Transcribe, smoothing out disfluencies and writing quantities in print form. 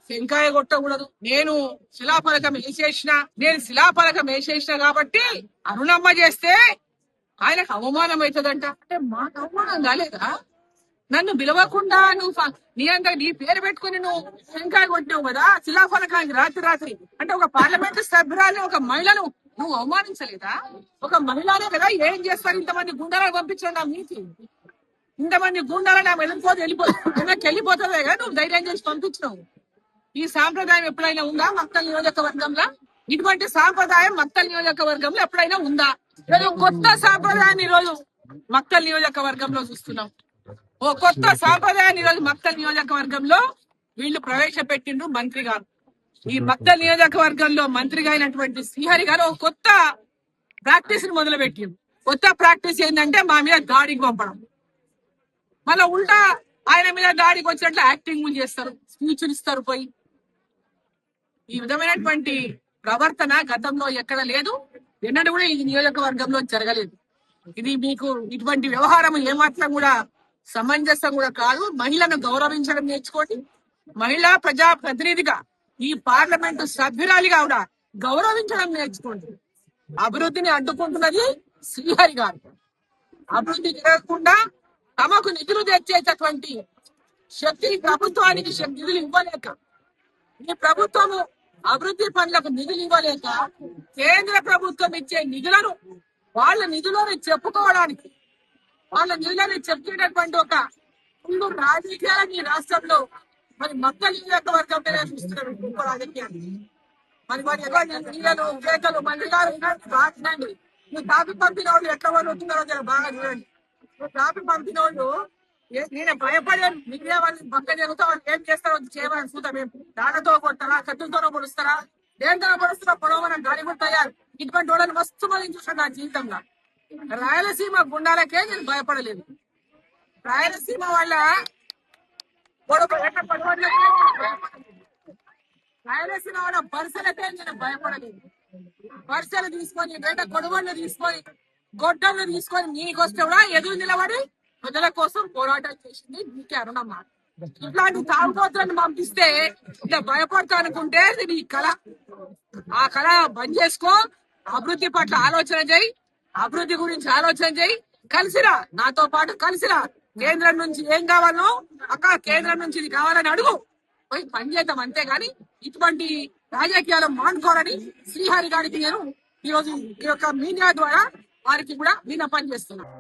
శంకాయ కొట్టకూడదు. నేను శిలాఫలకం వేసేసిన కాబట్టి అరుణమ్మ చేస్తే ఆయనకు అవమానం అవుతుందంట. అంటే మాకు అవమానం కాలేదా? నన్ను పిలవకుండా నువ్వు నీ పేరు పెట్టుకుని నువ్వు శంకాయ కొట్టినావు కదా శిలాఫలకానికి రాత్రి. అంటే ఒక పార్లమెంట్ సభ్యురాలు, ఒక మహిళను నువ్వు అవమానించలేదా? ఒక మహిళనే కదా ఏం చేస్తారు? ఇంతమంది గుండాలను పంపించండి ఆ మీకి. ఇంతమంది గుండాలను ఆమె వెళ్ళిపోతుందే కదా నువ్వు ధైర్యం చేసి పంపించినావు. ఈ సాంప్రదాయం ఎప్పుడైనా ఉందా మక్తల్ నియోజకవర్గంలో? ఇటువంటి సాంప్రదాయం మక్తల్ నియోజకవర్గంలో ఎప్పుడైనా ఉందా? కొత్త సాంప్రదాయాన్ని ఈరోజు మక్తల్ నియోజకవర్గంలో చూస్తున్నాం. ఓ కొత్త సాంప్రదాయాన్ని ఈరోజు మక్తల్ నియోజకవర్గంలో వీళ్ళు ప్రవేశపెట్టిండ్రు మంత్రి గారు. ఈ మక్తల్ నియోజకవర్గంలో మంత్రిగా అయినటువంటి శ్రీహరి గారు ఒక కొత్త ప్రాక్టీస్ ని మొదలు పెట్టిండు. కొత్త ప్రాక్టీస్ ఏంటంటే మా మీద దాడికి పంపడం. మళ్ళా ఉల్టా ఆయన మీద దాడికి వచ్చినట్లు యాక్టింగ్ చేస్తారు, స్పీచ్లు ఇస్తారు పోయి. ఈ విధమైనటువంటి ప్రవర్తన గతంలో ఎక్కడ లేదు, ఎన్నడూ కూడా ఈ నియోజకవర్గంలో జరగలేదు. ఇది మీకు ఇటువంటి వ్యవహారం ఏమాత్రం కూడా సమంజసం కూడా కాదు. మహిళను గౌరవించడం నేర్చుకోండి. మహిళా ప్రజా ప్రతినిధిగా ఈ పార్లమెంటు సభ్యురాలిగా కూడా గౌరవించడం నేర్చుకోండి. అభివృద్ధిని అడ్డుకుంటున్నది శ్రీహరి గారు. అభివృద్ధి జరగకుండా తమకు నిధులు తెచ్చేటటువంటి శక్తి ప్రభుత్వానికి నిధులు ఇవ్వలేక, ఈ ప్రభుత్వము అభివృద్ధి పనులకు నిధులు ఇవ్వలేక కేంద్ర ప్రభుత్వం ఇచ్చే నిధులను వాళ్ళ నిధులను చెప్పుకోవడానికి, వాళ్ళ నిధులను చెప్పేటటువంటి ఒక ముందు రాజకీయాలను ఈ రాష్ట్రంలో మరి మక్తల్ నియోజకవర్గం మీద చూస్తున్నారు రాజకీయాలు. మరి నీళ్ళు కేకలు మంత్రి గారు రాకండి. నువ్వు తాపి పంపిన వాళ్ళు ఎట్లా వాళ్ళు వస్తున్నారో బాగా చూడండి. నువ్వు తాపి పంపిన వాళ్ళు నేను భయపడాను. మీడియా వాళ్ళని పక్క జరుగుతా వాళ్ళు ఏం చేస్తారో చేయమని చూద్దాం. మేము దాడతో కొడతారా, కత్తులతోనో పొడుస్తారా, దేంతోనో పొడుస్తారా, పొడవమని దాడి కూడా తయారు. ఇటువంటి వాళ్ళని మస్తు మంది చూసాను నా జీవితంలో. రాయలసీమ గుండాలకే నేను భయపడలేదు. రాయలసీమ వాళ్ళ రాయలసీమ వాళ్ళ బర్సలకే నేను భయపడలేదు. బర్సలు తీసుకొని కొడవళ్ళు తీసుకొని గొడ్డళ్ళు తీసుకొని నీకొస్తే కూడా ఎదురు నిలబడి ప్రజల కోసం పోరాటం చేసింది నీకే అరుణమ్మ. ఇట్లాంటి తాగుబోతులను పంపిస్తే ఇలా భయపడతా అనుకుంటే నీ కళ. ఆ కళ బంద్ చేసుకో. అభివృద్ధి పట్ల ఆలోచన చేయి. అభివృద్ధి గురించి ఆలోచన చేయి. కలిసిరా, నాతో పాటు కలిసిరా. కేంద్రం నుంచి ఏం కావాలో అక్క కేంద్రం నుంచి ఇది కావాలని అడుగు, పోయి పనిచేద్దాం. అంతేగాని ఇటువంటి రాజకీయాలు మానుకోరని శ్రీహరి గారికి నేను ఈరోజు ఈ యొక్క మీడియా ద్వారా వారికి కూడా విన్నపం చేస్తున్నాను.